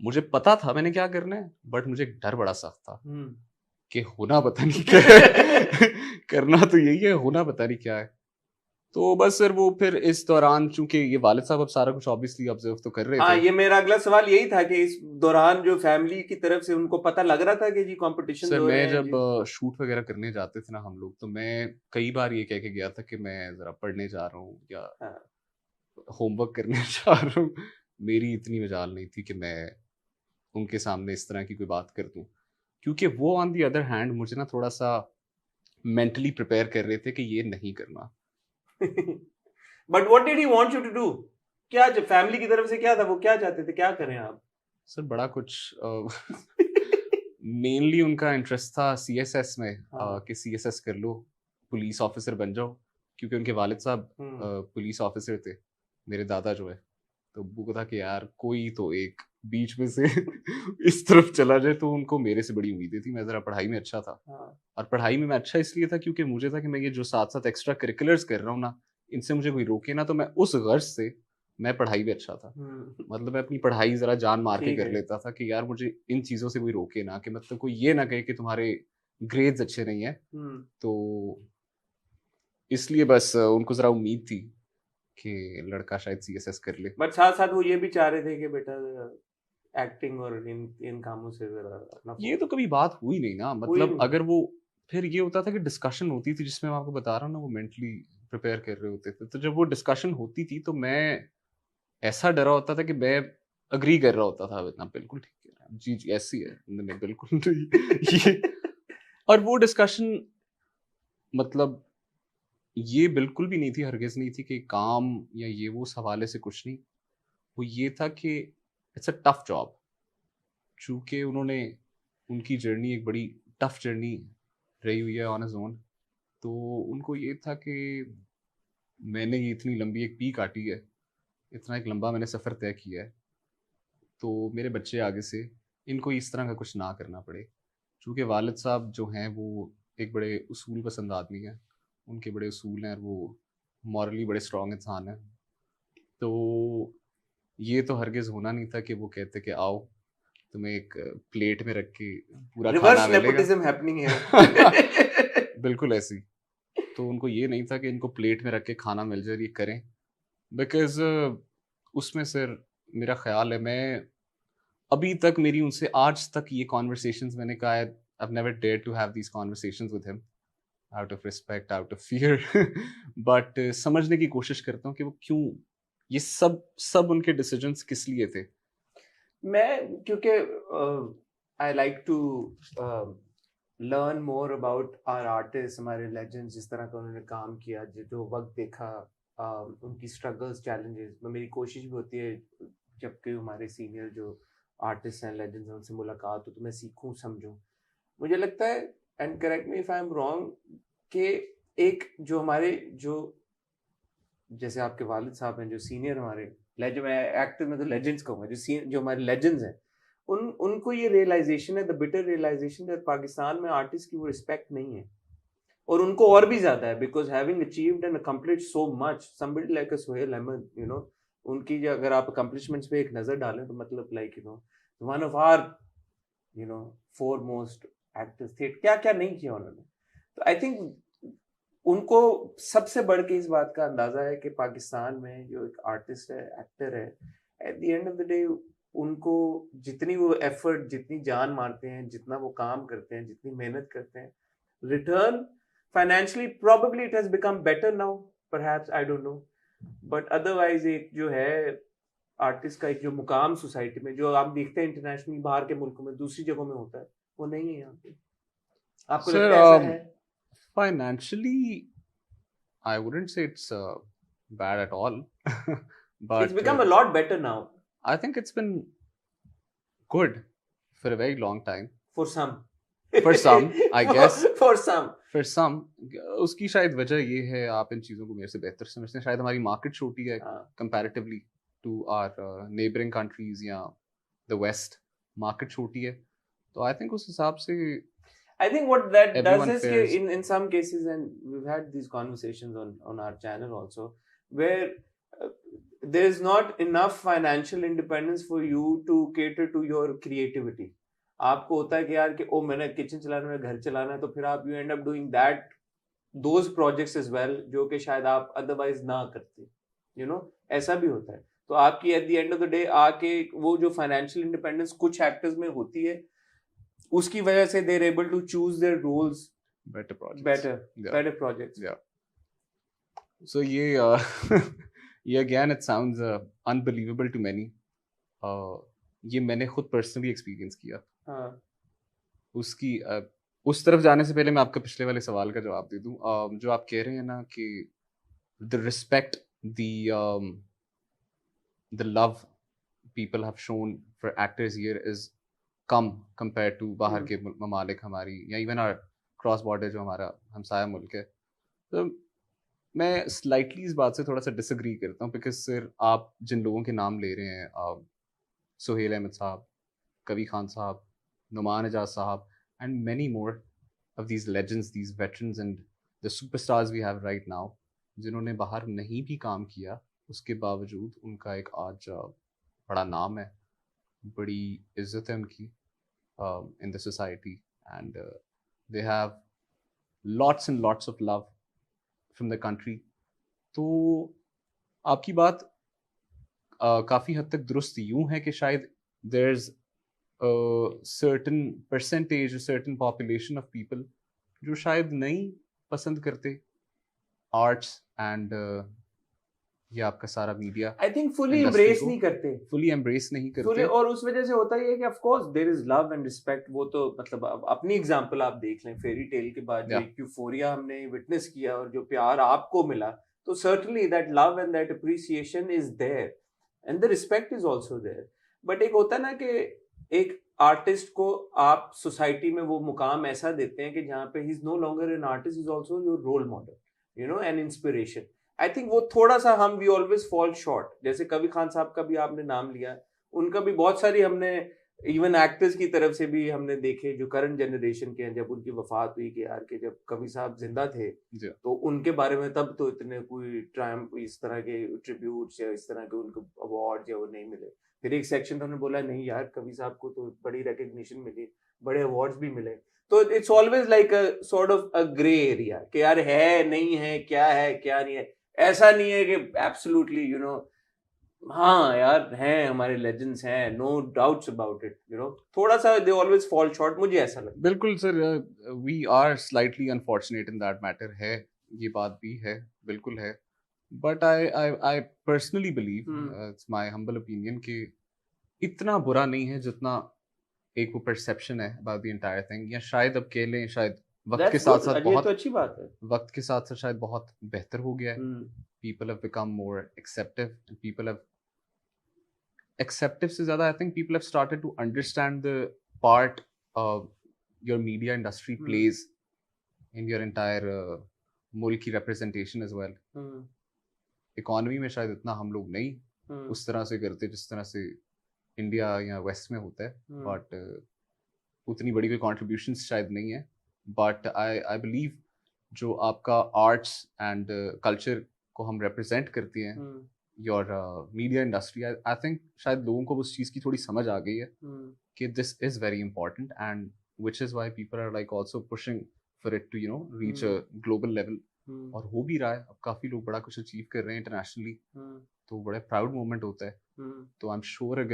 मुझे पता था मैंने क्या करना है, बट मुझे एक डर बड़ा सख्त था कि होना पता नहीं क्या है। करना तो यही है, होना पता नहीं क्या है। तो बस सर वो फिर इस दौरान चूंकि ये वालिद साहब अब सारा कुछ ऑब्वियसली ऑब्जर्व तो कर रहे हाँ, थे। ये मेरा अगला सवाल यही था कि इस दौरान जो फैमिली की तरफ से उनको पता लग रहा था कि जी कॉम्पिटिशन सर हो रहे मैं हैं जब जी। शूट वगैरह करने जाते थे ना हम लोग, तो मैं कई बार ये कह के गया था कि मैं ज़रा पढ़ने जा रहा हूँ या हाँ। होमवर्क करने जा रहा हूँ। मेरी इतनी मजाल नहीं थी कि मैं उनके सामने इस तरह की कोई बात कर दूँ। क्योंकि वो ऑन दी अदर हैंड मुझे ना थोड़ा-सा मेंटली प्रिपेयर कर रहे थे कि ये नहीं करना। But what did he want you to do? क्या जब फैमिली की तरफ से क्या था, वो क्या चाहते थे, क्या करें आप? सर बड़ा कुछ मेनली उनका इंटरेस्ट था सीएसएस में, हाँ। कि सीएसएस कर लो, पुलिस ऑफिसर बन जाओ। क्योंकि उनके वालिद साहब हम्म। पुलिस ऑफिसर थे, मेरे दादा जो है। तो अब्बू को था कि यार कोई तो एक बीच में से इस तरफ चला जाए, तो उनको मेरे से बड़ी उम्मीदें थी। मैं ज़रा पढ़ाई में अच्छा था, हाँ। और पढ़ाई में मैं अच्छा इसलिए था क्योंकि मुझे था कि मैं ये जो साथ-साथ एक्स्ट्रा करिकुलर्स कर रहा हूँ ना, इनसे मुझे कोई रोके ना, तो मैं उस गर्ज से मैं पढ़ाई में अच्छा था। हम्म। मतलब मैं अपनी पढ़ाई ज़रा जान मार के ठीक कर है। लेता था कि यार मुझे इन चीज़ों से कोई रोके ना, कि मतलब कोई ये ना कहे कि तुम्हारे ग्रेड्स अच्छे नहीं हैं। हम्म। तो इसलिए बस उनको ज़रा उम्मीद थी कि लड़का शायद सीएसएस कर ले। बट साथ साथ वो ये भी चाह रहे थे कि बेटा एक्टिंग और इन इन कामों से जरा अपना ये तो कभी बात हुई नहीं ना, हुई मतलब नहीं। अगर वो फिर ये होता था कि डिस्कशन होती थी, जिसमें मैं आपको बता रहा हूँ ना, वो मेंटली प्रिपेयर कर रहे होते थे। तो जब वो डिस्कशन होती थी तो मैं ऐसा डरा होता था कि मैं एग्री कर रहा होता था, ना बिल्कुल ठीक कह रहे हैं। जी, जी, ऐसी है। नहीं, नहीं, बिल्कुल नहीं। ये और वो डिस्कशन मतलब ये बिल्कुल भी नहीं थी, हरगिज़ नहीं थी कि काम या ये वो उस हवाले से कुछ नहीं। वो ये था कि इट्स अ टफ जॉब। चूँकि उन्होंने उनकी जर्नी एक बड़ी टफ जर्नी रही हुई है ऑन हिज़ ओन। तो उनको ये था कि मैंने ये इतनी लंबी एक पी काटी है, इतना एक लंबा मैंने सफ़र तय किया है, तो मेरे बच्चे आगे से इनको इस तरह का कुछ ना करना पड़े। चूँकि वालिद साहब जो हैं वो एक बड़े उसूल पसंद आदमी हैं, उनके बड़े उसूल हैं और वो मॉरली बड़े स्ट्रॉन्ग इंसान हैं। तो ये तो हरगिज़ होना नहीं था कि वो कहते कि आओ, तुम्हें एक प्लेट में रख के पूरा खाना रिवर्स मिलेगा। नेपोटिज्म हैपनिंग है। बिल्कुल ऐसे ही। तो उनको ये नहीं था कि इनको प्लेट में रख के खाना मिल जाए और ये करें। बिकॉज़ उसमें सर मेरा ख़्याल है, मैं अभी तक मेरी उनसे आज तक ये कन्वर्सेशंस मैंने कहा है, I have never dared to have these conversations with him out of respect, out of fear. But समझने की कोशिश करता हूँ कि वो क्यों ये सब सब उनके डिसीजंस किस लिए थे। मैं क्योंकि I like to learn more about our artist, हमारे लेजेंड्स, जिस तरह का उन्होंने काम किया, जो वक्त देखा, उनकी स्ट्रगल्स, चैलेंजेस में मेरी कोशिश भी होती है जबकि हमारे सीनियर जो आर्टिस्ट हैं, लेजेंड्स हैं, उनसे मुलाकात हो तो मैं सीखूं, समझूं। मुझे लगता है, and correct me if I am wrong, कि एक जो हमारे जो जैसे आपके वालिद साहब हैं, जो सीनियर हमारे लेजेंड, मैं एक्टर में तो लेजेंड्स कहूंगा, जो हमारे लेजेंड्स हैं, उनको ये रियलाइजेशन है, the bitter realization, that Pakistan में आर्टिस्ट की वो रिस्पेक्ट नहीं है, और उनको और भी ज्यादा है, because having achieved and accomplished so much, somebody like a Sohail Ahmed, उनकी जो अगर आप अकम्प्लिशमेंट्स पे एक नजर डालें तो मतलब like one of our foremost actors थे, क्या क्या नहीं किया उन्होंने। तो आई थिंक उनको सबसे बढ़ के इस बात का अंदाजा है कि पाकिस्तान में जो एक आर्टिस्ट है, एक्टर है, at the end of the day उनको जितनी वो एफर्ट, जितनी जान मारते हैं, जितना वो काम करते हैं, जितनी मेहनत करते हैं, return financially probably it has become better now, perhaps, I don't know, but otherwise एक जो है आर्टिस्ट का एक जो मुकाम सोसाइटी में, जो आप देखते हैं इंटरनेशनली बाहर के मुल्कों में, दूसरी जगहों में होता है, वो नहीं है यहाँ पे। आपको सर लगता है ऐसा है? Financially I wouldn't say it's bad at all, It's but become a lot better now I think it's been good for a very long time. for some. For some, I guess. For some. For some, उसकी शायद वजह ये है, आप इन चीज़ों को मेरे से बेहतर समझते हैं, शायद हमारी मार्केट छोटी है हाँ. Comparatively to our neighbouring countries या द वेस्ट। मार्केट छोटी है, तो आई थिंक उस हिसाब से I think what that does everyone is fares. in some cases, and we've had these conversations on our channel also, where uh, there is not enough financial independence for you to cater to your creativity. आपको होता है कि यार कि ओ मैंने kitchen चलाना है, घर चलाना है, तो फिर आप you end up doing that those projects as well जो कि शायद आप अदरवाइज ना करते, यू नो, ऐसा भी होता है। तो आपकी at the end of the day आके वो जो फाइनेंशियल इंडिपेंडेंस कुछ एक्टर्स में होती है, उसकी वजह से they are able to choose their roles better projects. better projects. Yeah. So ये ये again it sounds unbelievable to many. ये मैंने खुद personally experience किया. हाँ उसकी उस तरफ जाने से पहले मैं आपके पिछले वाले सवाल का जवाब दे दूं. जो आप कह रहे हैं ना कि the respect, the love people have shown for actors here is come compared to बाहर के ममालिक हमारी, या even our क्रॉस बॉर्डर जो हमारा हमसाया मुल्क है. तो मैं स्लाइटली इस बात से थोड़ा सा डिसएग्री करता हूँ, बिकॉज सर आप जिन लोगों के नाम ले रहे हैं, सुहेल अहमद साहब, कवी खान साहब, नुमान एजाज साहब, and many more of these legends, these veterans and the superstars we have right now, जिन्होंने बाहर नहीं भी काम किया, उसके बावजूद उनका एक आज बड़ा नाम है, बड़ी इज्जत है उनकी in the society, and they have lots and lots of love from the country. तो आपकी बात काफ़ी हद तक दुरुस्त यूँ है कि शायद there's a certain percentage, a certain population of people जो शायद नहीं पसंद करते आर्ट्स एंड ये आपका सारा media. I think fully embrace नहीं करते, फुली एम्ब्रेस नहीं करते. और उस वजह से होता ही है कि of course there is love and respect. वो तो मतलब अपनी एग्जांपल आप देख लें, फेरी टेल के बाद जो यूफोरिया हमने विटनेस किया और जो प्यार आपको मिला, तो certainly that love and that appreciation is there and the respect is also there. But एक होता है ना कि एक आर्टिस्ट को आप सोसाइटी में वो मुकाम ऐसा देते हैं कि जहाँ पे he is no longer an artist, is also your role model, you know, an inspiration. I think वो थोड़ा सा हम वी ऑलवेज फॉल शॉर्ट. जैसे कवि खान साहब का भी आपने नाम लिया, उनका भी बहुत सारी हमने इवन एक्टर्स की तरफ से भी हमने देखे जो करंट जनरेशन के हैं, जब उनकी वफात हुई कि यार के जब कवि साहब जिंदा थे तो उनके बारे में तब तो इतने कोई ट्रायम्फ इस तरह के ट्रिब्यूट्स या इस तरह के उनको अवार्ड या वो नहीं मिले. फिर एक सेक्शन तो उन्होंने बोला नहीं यार कवि साहब को तो बड़ी रिकग्निशन मिली, बड़े अवार्ड्स भी मिले. तो it's always like a sort of a grey area कि यार है नहीं है क्या नहीं है. ऐसा नहीं है कि एब्सोल्युटली यू नो हाँ यार हैं हमारे लेजेंड्स हैं, no doubts about it, you know, थोड़ा सा दे ऑलवेज फॉल शॉर्ट, मुझे ऐसा लगता है. बिल्कुल sir, we are slightly unfortunate in that matter. है ये बात भी है, बिल्कुल है. But I personally believe, it's my humble opinion, कि इतना बुरा नहीं है जितना एक वो परसेप्शन है अबाउट द एंटायर थिंग. या शायद अब कह लें शायद वक्त के साथ साथ बहुत, तो अच्छी बात है, वक्त के साथ साथ शायद बहुत बेहतर हो गया है. People have become more acceptive, and people have acceptive से ज़्यादा, I think people have started to understand the part your media industry plays in your entire मुल्क की representation as well. इकोनॉमी में शायद इतना हम लोग नहीं उस तरह से करते जिस तरह से इंडिया या वेस्ट में होता है, बट उतनी बड़ी कोई कॉन्ट्रीब्यूशंस शायद नहीं है. बट आई बिलीव जो आपका आर्ट्स एंड कल्चर को हम रिप्रेजेंट करती हैं, your media industry, I think शायद लोगों को उस चीज़ की थोड़ी समझ आ गई है कि this is very important, and which is why people are like also pushing for it to you know reach a global level. और हो भी रहा है, अब काफ़ी लोग बड़ा कुछ अचीव कर रहे हैं इंटरनेशनली, तो बड़ा प्राउड मोमेंट होता है. तो आई एम श्योर अगर